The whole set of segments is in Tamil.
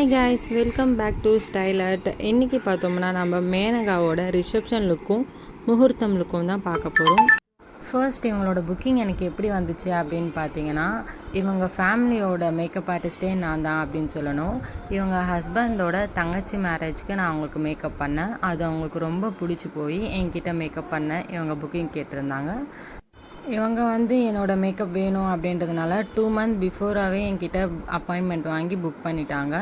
Hi guys, welcome back to style art. இன்றைக்கி பார்த்தோம்னா நம்ம மேனகாவோட ரிசப்ஷன் லுக்கும் முகூர்த்தம் லுக்கும் தான் பார்க்க போகிறோம். ஃபர்ஸ்ட் இவங்களோட புக்கிங் எனக்கு எப்படி வந்துச்சு அப்படின்னு பார்த்தீங்கன்னா, இவங்க ஃபேமிலியோட மேக்கப் ஆர்டிஸ்டே நான் தான் அப்படின்னு சொல்லணும். இவங்க ஹஸ்பண்டோட தங்கச்சி மேரேஜ்க்கு நான் அவங்களுக்கு மேக்கப் பண்ணேன். அது அவங்களுக்கு ரொம்ப பிடிச்சி போய் என்கிட்ட மேக்கப் பண்ண இவங்க புக்கிங் கேட்டிருந்தாங்க. இவங்க என்னோடய மேக்கப் வேணும் அப்படின்றதுனால 2 மந்த் பிஃபோராகவே என்கிட்ட அப்பாயின்மெண்ட் வாங்கி புக் பண்ணிட்டாங்க.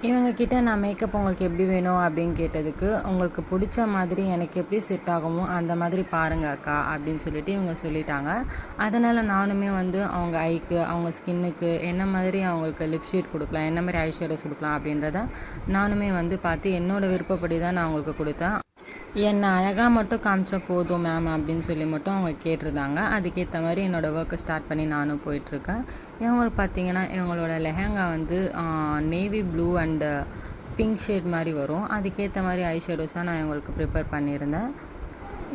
இவங்கக்கிட்ட நான் மேக்கப் உங்களுக்கு எப்படி வேணும் அப்படின்னு கேட்டதுக்கு, உங்களுக்கு பிடிச்ச மாதிரி எனக்கு எப்படி செட் ஆகுமோ அந்த மாதிரி பாருங்க அக்கா அப்படின்னு சொல்லிட்டு இவங்க சொல்லிட்டாங்க. அதனால் நானுமே அவங்க ஐக்கு, அவங்க ஸ்கின்னுக்கு என்ன மாதிரி அவங்களுக்கு லிப்ஷேட் கொடுக்கலாம், என்ன மாதிரி ஐ ஷேடோஸ் கொடுக்கலாம் அப்படின்றத நானுமே பார்த்து என்னோடய விருப்பப்படி தான் நான் அவங்களுக்கு கொடுத்தேன். என்னை அழகாக மட்டும் காமிச்சா போதும் மேம் அப்படின்னு சொல்லி மட்டும் அவங்க கேட்டிருந்தாங்க. அதுக்கேற்ற மாதிரி என்னோடய ஒர்க்கை ஸ்டார்ட் பண்ணி நானும் போயிட்டுருக்கேன். இவங்களுக்கு பார்த்தீங்கன்னா இவங்களோட lehenga navy blue and pink shade மாதிரி வரும். அதுக்கேற்ற மாதிரி ஐ ஷேடோஸாக நான் இவங்களுக்கு ப்ரிப்பேர் பண்ணியிருந்தேன்.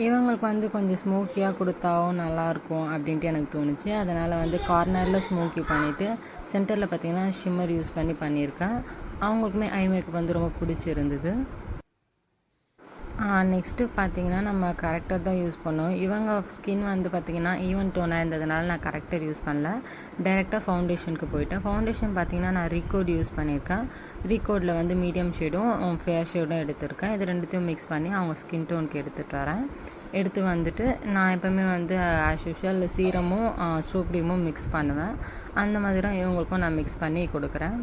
இவங்களுக்கு கொஞ்சம் ஸ்மோக்கியாக கொடுத்தாவும் நல்லாயிருக்கும் அப்படின்ட்டு எனக்கு தோணுச்சு. அதனால் கார்னரில் ஸ்மோக்கி பண்ணிவிட்டு சென்டரில் பார்த்திங்கன்னா ஷிம்மர் யூஸ் பண்ணியிருக்கேன். அவங்களுக்குமே ஐ மேக்கப் ரொம்ப பிடிச்சிருந்தது. நெக்ஸ்ட்டு பார்த்திங்கன்னா நம்ம கரெக்டர் தான் யூஸ் பண்ணோம். இவங்க ஸ்கின் பார்த்திங்கன்னா ஈவன் டோனாக இருந்ததுனால நான் கரெக்டர் யூஸ் பண்ணல. டைரெக்டாக ஃபவுண்டேஷனுக்கு போயிட்டேன். ஃபவுண்டேஷன் பார்த்திங்கன்னா நான் ரீகோட் யூஸ் பண்ணியிருக்கேன். ரீகோடில் மீடியம் ஷேடும் ஃபேர் ஷேடும் எடுத்திருக்கேன். இது ரெண்டுத்தையும் மிக்ஸ் பண்ணி அவங்க ஸ்கின் டோனுக்கு எடுத்துகிட்டு வரேன். எடுத்து நான் எப்போவுமே ஆஸ் யூஷுவல் சீரமும் சோப் க்ரீமும் மிக்ஸ் பண்ணுவேன். அந்த மாதிரி தான் இவங்களுக்கும் நான் மிக்ஸ் பண்ணி கொடுக்குறேன்.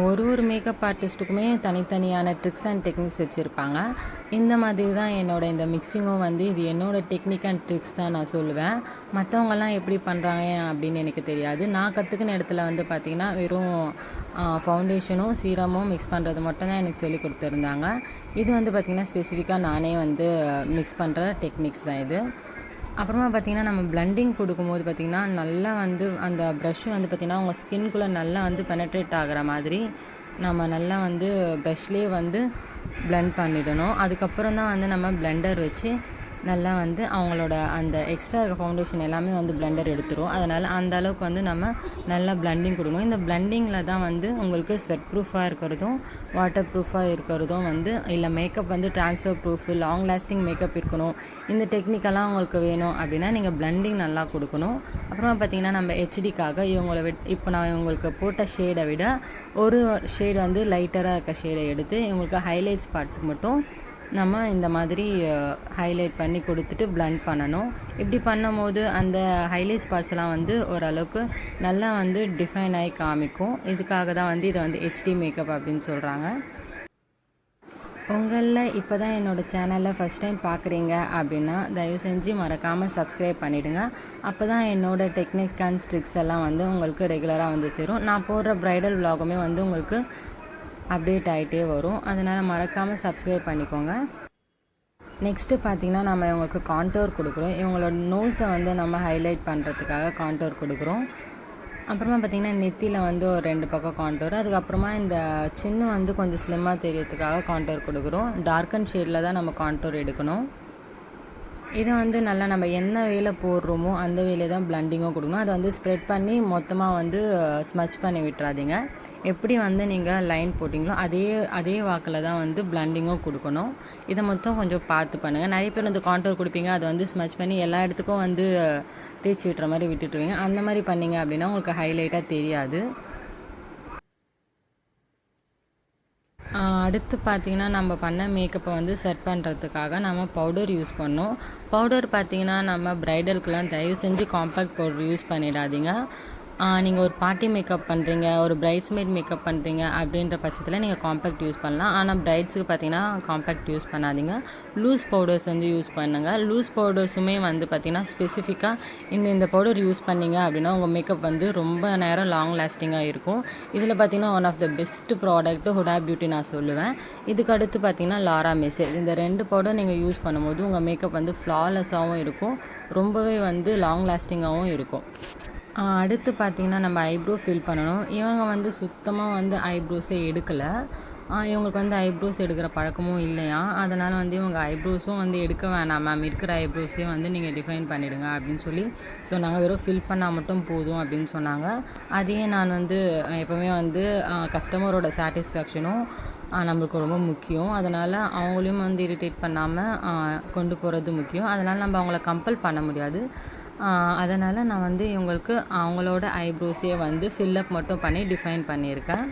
ஒரு மேக்கப் ஆர்டிஸ்ட்டுக்குமே தனித்தனியான ட்ரிக்ஸ் அண்ட் டெக்னிக்ஸ் வச்சுருப்பாங்க. இந்த மாதிரி தான் இந்த மிக்சிங்கும் இது என்னோடய டெக்னிக் அண்ட் ட்ரிக்ஸ் தான் நான் சொல்லுவேன். மற்றவங்கெல்லாம் எப்படி பண்ணுறாங்க அப்படின்னு எனக்கு தெரியாது. நான் கற்றுக்கின இடத்துல பார்த்திங்கன்னா வெறும் ஃபவுண்டேஷனும் சீரமும் மிக்ஸ் பண்ணுறது மட்டும் தான் எனக்கு சொல்லி கொடுத்துருந்தாங்க. இது பார்த்திங்கன்னா ஸ்பெசிஃபிக்காக நானே மிக்ஸ் பண்ணுற டெக்னிக்ஸ் தான் இது. அப்புறமா பார்த்திங்கன்னா நம்ம பிளண்டிங் கொடுக்கும்போது பார்த்திங்கன்னா நல்லா அந்த ப்ரஷ்ஷு பார்த்திங்கன்னா உங்கள் ஸ்கின்குள்ளே நல்லா பெனட்ரேட் ஆகிற மாதிரி நம்ம நல்லா ப்ரஷ்லேயே பிளெண்ட் பண்ணிடணும். அதுக்கப்புறம் தான் நம்ம பிளெண்டர் வச்சு நல்லா அவங்களோட அந்த எக்ஸ்ட்ரா இருக்க ஃபவுண்டேஷன் எல்லாமே பிளெண்டர் எடுத்துரும். அதனால் அந்த அளவுக்கு நம்ம நல்லா பிளண்டிங் கொடுக்கணும். இந்த பிளண்டிங்கில் தான் உங்களுக்கு ஸ்வெட் ப்ரூஃபாக இருக்கிறதும் வாட்டர் ப்ரூஃபாக இருக்கிறதும் இல்லை makeup transfer proof long lasting makeup இருக்கணும். இந்த டெக்னிக்கெல்லாம் உங்களுக்கு வேணும் அப்படின்னா நீங்கள் பிளண்டிங் நல்லா கொடுக்கணும். அப்புறமா பார்த்திங்கன்னா நம்ம ஹெச்டிக்காக இப்போ நான் இவங்களுக்கு போட்ட ஷேடை விட ஒரு ஷேடு லைட்டராக இருக்க ஷேடை எடுத்து இவங்களுக்கு ஹைலைட்ஸ் பார்ட்ஸுக்கு மட்டும் நம்ம இந்த மாதிரி ஹைலைட் பண்ணி கொடுத்துட்டு பிளண்ட் பண்ணணும். இப்படி பண்ணும்போது அந்த ஹைலைட்ஸ் பார்ட்ஸ்லாம் ஓரளவுக்கு நல்லா டிஃபைன் ஆகி காமிக்கும். இதுக்காக தான் இதை ஹெச்டி மேக்கப் அப்படின்னு சொல்கிறாங்க. உங்களில் இப்போ தான் என்னோடய சேனலில் ஃபஸ்ட் டைம் பார்க்குறீங்க அப்படின்னா தயவு செஞ்சு மறக்காமல் சப்ஸ்கிரைப் பண்ணிவிடுங்க. அப்போ தான் என்னோடய டெக்னிக் அண்ட் ட்ரிக்ஸ் எல்லாம் உங்களுக்கு ரெகுலராக சேரும். நான் போடுற ப்ரைடல் விலாகுமே உங்களுக்கு அப்டேட் ஆகிட்டே வரும். அதனால் மறக்காமல் சப்ஸ்கிரைப் பண்ணிக்கோங்க. நெக்ஸ்ட்டு பார்த்திங்கன்னா நம்ம இவங்களுக்கு கான்டோர் கொடுக்குறோம். இவங்களோட நோஸை நம்ம ஹைலைட் பண்ணுறதுக்காக கான்டோர் கொடுக்குறோம். அப்புறமா பார்த்திங்கன்னா நெத்தியில் ஒரு 2 பக்கம் கான்டோர். அதுக்கப்புறமா இந்த சின்ன கொஞ்சம் ஸ்லிம்மாக தெரியறதுக்காக கான்டோர் கொடுக்குறோம். டார்க்கன் ஷேடில் தான் நம்ம கான்டோர் எடுக்கணும். இதை நல்லா நம்ம என்ன வேலை போடுறோமோ அந்த வேலையை தான் பிளண்டிங்கும் கொடுக்கணும். அதை ஸ்ப்ரெட் பண்ணி மொத்தமாக ஸ்மச் பண்ணி விட்டுறாதீங்க. எப்படி நீங்கள் லைன் போட்டிங்களோ அதே வாக்கில் தான் பிளண்டிங்கும் கொடுக்கணும். இதை மொத்தம் கொஞ்சம் பார்த்து பண்ணுங்கள். நிறைய பேர் கான்டோர் கொடுப்பீங்க, அதை ஸ்மச் பண்ணி எல்லா இடத்துக்கும் தேய்ச்சி விட்டுற மாதிரி விட்டுட்டுருவீங்க. அந்த மாதிரி பண்ணிங்க அப்படின்னா உங்களுக்கு ஹைலைட்டாக தெரியாது. அடுத்து பார்த்திங்கன்னா நம்ம பண்ண மேக்கப்பை செட் பண்ணுறதுக்காக நம்ம பவுடர் யூஸ் பண்ணோம். பவுடர் பார்த்திங்கன்னா நம்ம ப்ரைடலுக்குலாம் தயவு செஞ்சு காம்பேக்ட் பவுடர் யூஸ் பண்ணிடாதீங்க. நீங்கள் ஒரு பார்ட்டி மேக்கப் பண்ணுறீங்க, ஒரு பிரைட்ஸ்மேட் மேக்கப் பண்ணுறீங்க அப்படின்ற பட்சத்தில் நீங்கள் காம்பேக்ட் யூஸ் பண்ணலாம். ஆனால் பிரைட்ஸுக்கு பார்த்திங்கன்னா காம்பேக்ட் யூஸ் பண்ணாதீங்க. லூஸ் பவுடர்ஸ் யூஸ் பண்ணுங்கள். லூஸ் பவுடர்ஸுமே பார்த்திங்கன்னா ஸ்பெசிஃபிக்காக இந்த பவுடர் யூஸ் பண்ணிங்க அப்படின்னா உங்கள் மேக்கப் ரொம்ப நேரம் லாங் லாஸ்டிங்காக இருக்கும். இதில் பார்த்திங்கன்னா one of the best product Huda beauty நான் சொல்லுவேன். இதுக்கு அடுத்து பார்த்திங்கன்னா லாரா மெர்சியர். இந்த 2 பவுடர் நீங்கள் யூஸ் பண்ணும்போது உங்கள் மேக்கப் ஃப்ளாலெஸ்ஸாகவும் இருக்கும், ரொம்பவே லாங் லாஸ்டிங்காகவும் இருக்கும். அடுத்து பார்த்திங்கன்னா நம்ம ஐப்ரோ ஃபில் பண்ணணும். இவங்க சுத்தமாக ஐப்ரோஸே எடுக்கலை. இவங்களுக்கு வந்து ஐப்ரோஸ் எடுக்கிற பழக்கமும் இல்லையா, அதனால் வந்து இவங்க ஐப்ரோஸும் வந்து எடுக்க வேணாம் மேம், இருக்கிற ஐப்ரோஸே வந்து நீங்கள் டிஃபைன் பண்ணிவிடுங்க அப்படின்னு சொல்லி சொன்னாங்க. வெறும் ஃபில் பண்ணால் மட்டும் போதும் அப்படின்னு சொன்னாங்க. அதையே நான் வந்து எப்போவுமே வந்து கஸ்டமரோட சாட்டிஸ்ஃபேக்ஷனும் நம்மளுக்கு ரொம்ப முக்கியம். அதனால் அவங்களையும் வந்து இரிட்டேட் பண்ணாமல் கொண்டு போகிறது முக்கியம். அதனால் நம்ம அவங்கள கம்பல் பண்ண முடியாது. அதனால் நான் வந்து இவங்களுக்கு அவங்களோட ஐப்ரோஸே வந்து ஃபில்லப் மட்டும் பண்ணி டிஃபைன் பண்ணியிருக்கேன்.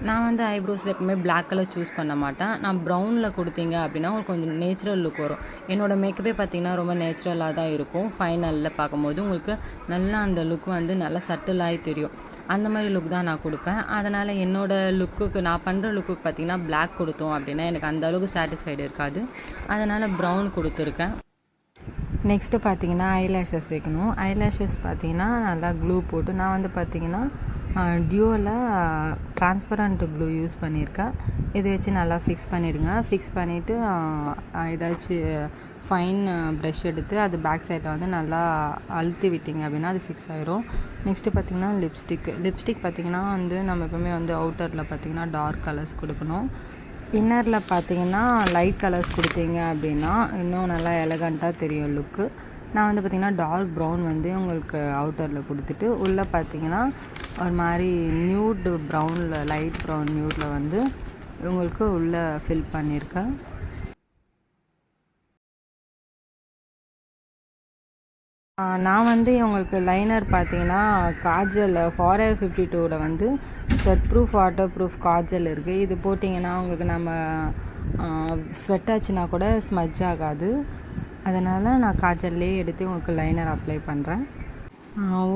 நான் வந்து ஐப்ரோஸில் எப்பவுமே பிளாக் கலர் சூஸ் பண்ண மாட்டேன். நான் ப்ரௌனில் கொடுத்தீங்க அப்படின்னா உங்களுக்கு கொஞ்சம் நேச்சுரல் லுக் வரும். என்னோடய மேக்கப்பே பார்த்திங்கன்னா ரொம்ப நேச்சுரலாக தான் இருக்கும். ஃபைனலில் பார்க்கும்போது உங்களுக்கு நல்லா அந்த லுக் வந்து நல்லா சட்டிலாகி தெரியும். அந்த மாதிரி லுக் தான் நான் கொடுப்பேன். அதனால் என்னோடய லுக்குக்கு நான் பண்ணுற லுக்குக்கு பார்த்திங்கன்னா பிளாக் கொடுத்தோம் அப்படின்னா எனக்கு அந்த அளவுக்கு சாட்டிஸ்ஃபைடு இருக்காது. அதனால் ப்ரௌன் கொடுத்துருக்கேன். நெக்ஸ்ட்டு பார்த்திங்கன்னா ஐலேஷஸ் வைக்கணும். ஐலேஷஸ் பார்த்திங்கன்னா நல்லா க்ளூ போட்டு நான் வந்து பார்த்திங்கன்னா டியோவில் ட்ரான்ஸ்பரண்ட் க்ளூ யூஸ் பண்ணியிருக்கேன். இதை வச்சு நல்லா ஃபிக்ஸ் பண்ணிவிடுங்க. ஃபிக்ஸ் பண்ணிவிட்டு ஏதாச்சும் ஃபைன் ப்ரஷ் எடுத்து அது பேக் சைடில் வந்து நல்லா அழுத்தி விட்டிங்க அப்படின்னா அது ஃபிக்ஸ் ஆகிரும். நெக்ஸ்ட்டு பார்த்திங்கன்னா லிப்ஸ்டிக் பார்த்திங்கன்னா வந்து நம்ம எப்பவுமே வந்து அவுட்டரில் பார்த்திங்கன்னா டார்க் கலர்ஸ் கொடுக்கணும். இன்னரில் பார்த்திங்கன்னா லைட் கலர்ஸ் கொடுத்தீங்க அப்படின்னா இன்னும் நல்லா எலகண்ட்டாக தெரியும் லுக்கு. நான் வந்து பார்த்திங்கன்னா டார்க் ப்ரௌன் வந்து உங்களுக்கு அவுட்டரில் கொடுத்துட்டு உள்ளே பார்த்திங்கன்னா ஒரு மாதிரி நியூட் ப்ரௌனில் லைட் ப்ரௌன் நியூட்டில் வந்து உங்களுக்கு உள்ளே ஃபில் பண்ணியிருக்கேன். நான் வந்து இவங்களுக்கு லைனர் பார்த்திங்கன்னா காஜல் ஃபாரெவர் 52 வந்து sweat proof water proof Kajal இருக்குது. இது போட்டிங்கன்னா உங்களுக்கு நம்ம ஸ்வெட் ஆச்சுன்னா கூட ஸ்மஜ் ஆகாது. அதனால் நான் காஜல்லே எடுத்து உங்களுக்கு லைனர் அப்ளை பண்ணுறேன்.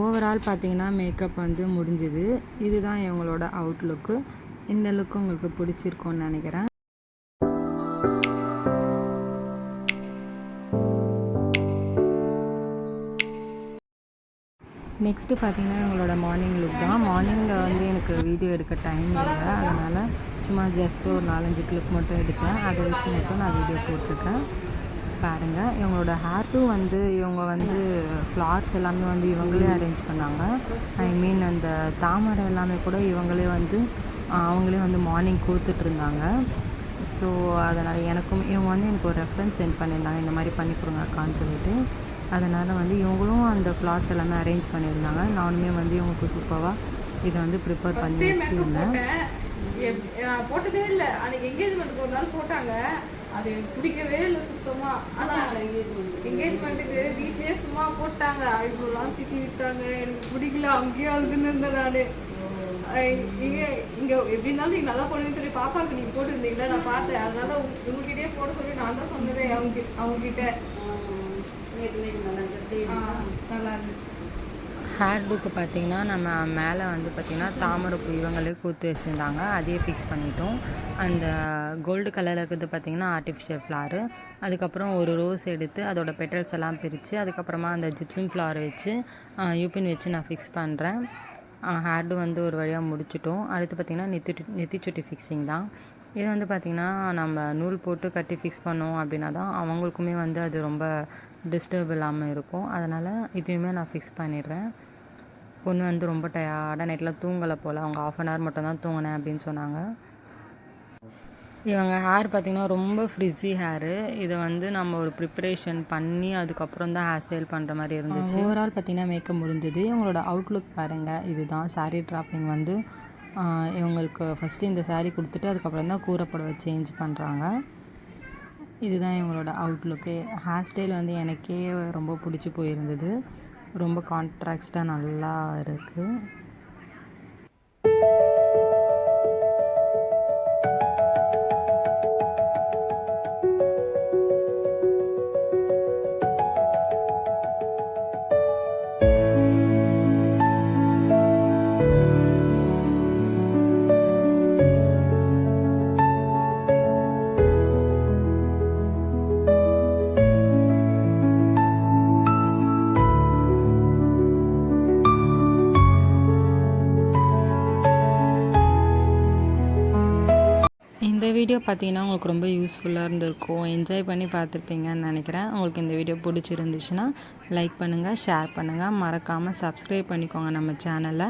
ஓவரால் பார்த்திங்கன்னா மேக்கப் வந்து முடிஞ்சுது. இதுதான் இவங்களோட அவுட்லுக்கு. இந்த லுக்கு உங்களுக்கு பிடிச்சிருக்கும்னு நினைக்கிறேன். நெக்ஸ்ட்டு பார்த்திங்கன்னா எங்களோட மார்னிங் லுக் தான். மார்னிங்கில் வந்து எனக்கு வீடியோ எடுக்க டைம் இல்லை. அதனால் சும்மா ஜஸ்ட்டு ஒரு 4-5 கிளிப் மட்டும் எடுத்தேன். அதை வச்சு மட்டும் நான் வீடியோ போட்டிருக்கேன். பாருங்கள், இவங்களோட ஹேர் வந்து இவங்க வந்து ஃப்ளார்ஸ் எல்லாமே வந்து இவங்களே அரேஞ்ச் பண்ணாங்க. ஐ மீன் அந்த தாமரை எல்லாமே கூட இவங்களே வந்து அவங்களே வந்து மார்னிங் கொடுத்துட்ருந்தாங்க. ஸோ அதனால் இவங்க வந்து எனக்கு ஒரு ரெஃபரன்ஸ் சென்ட் பண்ணியிருந்தாங்க, இந்த மாதிரி பண்ணி கொடுங்க அக்கான்னு சொல்லிட்டு. அதனால் வந்து இவங்களும் அந்த ஃப்ளார்ஸ் எல்லாமே அரேஞ்ச் பண்ணியிருந்தாங்க. நானுமே வந்து இவங்களுக்கு சூப்பராக இதை வந்து ப்ரிப்பேர் பண்ணி வச்சுருந்தேன். நான் போட்டதே இல்லை. அன்றைக்கி என்கேஜ்மெண்ட்டுக்கு ஒரு நாள் போட்டாங்க. அது எனக்கு பிடிக்கவே இல்லை சுத்தமாக. ஆனால் என்கேஜ்மெண்ட்டுக்கு வீட்லேயே சும்மா போட்டாங்க. ஐப்ரோலாம் திட்டி விட்டாங்க. எனக்கு பிடிக்கல. அங்கேயே அழுதுன்னு இருந்தேன் நான். இங்கே எப்படி இருந்தாலும் நீங்கள் நல்லா போடுன்னு சொல்லி பாப்பாவுக்கு நீங்கள் போட்டுருந்தீங்களா, நான் பார்த்தேன். அதனால உங்ககிட்டயே போட சொல்லி நான் தான் சொன்னதே அவங்ககிட்ட. நல்லா இருந்துச்சு. ஹேர் லுக்கு பார்த்திங்கன்னா நம்ம மேலே வந்து பார்த்திங்கன்னா தாமரைப்பூ இவங்களே கூத்து வச்சுருந்தாங்க. அதையே ஃபிக்ஸ் பண்ணிட்டோம். அந்த கோல்டு கலரில் இருக்கிறது பார்த்திங்கன்னா ஆர்டிஃபிஷியல் ஃப்ளாரு. அதுக்கப்புறம் ஒரு ரோஸ் எடுத்து அதோட பெட்டல்ஸ் எல்லாம் பிரித்து அதுக்கப்புறமா அந்த ஜிப்சம் ஃப்ளார் வச்சு யூபின் வச்சு நான் ஃபிக்ஸ் பண்ணுறேன். ஹேர்டு வந்து ஒரு வழியாக முடிச்சிட்டோம். அடுத்து பார்த்திங்கன்னா நெத்திச்சுட்டி ஃபிக்ஸிங் தான். இது வந்து பார்த்திங்கன்னா நம்ம நூல் போட்டு கட்டி ஃபிக்ஸ் பண்ணோம் அப்படின்னா தான் அவங்களுக்குமே வந்து அது ரொம்ப டிஸ்டர்ப் இல்லாமல் இருக்கும். அதனால் இதையுமே நான் ஃபிக்ஸ் பண்ணிடுறேன். பொண்ணு வந்து ரொம்ப டயர்டாக நைட்டில் தூங்கலை போல். அவங்க 1/2 hour மட்டும் தான் தூங்கினேன் அப்படின்னு சொன்னாங்க. இவங்க ஹேர் பார்த்திங்கன்னா ரொம்ப ஃப்ரிஸி ஹேரு. இதை வந்து நம்ம ஒரு ப்ரிப்பரேஷன் பண்ணி அதுக்கப்புறம் தான் ஹேர் ஸ்டைல் பண்ணுற மாதிரி இருந்துச்சு. ஓவரால் பார்த்திங்கன்னா மேக்கப் முடிஞ்சது. இவங்களோட அவுட்லுக் பாருங்கள். இதுதான் சாரீ ட்ராப்பிங் வந்து இவங்களுக்கு ஃபஸ்ட்டு இந்த சாரீ கொடுத்துட்டு அதுக்கப்புறம் தான் கூரைப்புடவை சேஞ்ச் பண்ணுறாங்க. இதுதான் இவங்களோட அவுட்லுக்கு. ஹேர் ஸ்டைல் வந்து எனக்கே ரொம்ப பிடிச்சி போயிருந்தது. ரொம்ப கான்ட்ராஸ்டாக நல்லா இருக்குது. இந்த வீடியோ பார்த்தீங்கன்னா உங்களுக்கு ரொம்ப யூஸ்ஃபுல்லாக இருந்திருக்கும். என்ஜாய் பண்ணி பார்த்துருப்பீங்கன்னு நினைக்கிறேன். உங்களுக்கு இந்த வீடியோ பிடிச்சிருந்துச்சுன்னா லைக் பண்ணுங்கள், ஷேர் பண்ணுங்கள், மறக்காமல் சப்ஸ்கிரைப் பண்ணிக்கோங்க நம்ம சேனலை.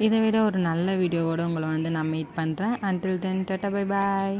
இதை விட ஒரு நல்ல வீடியோவோட உங்களை வந்து நான் மீட் பண்ணுறேன். until then tata bye bye.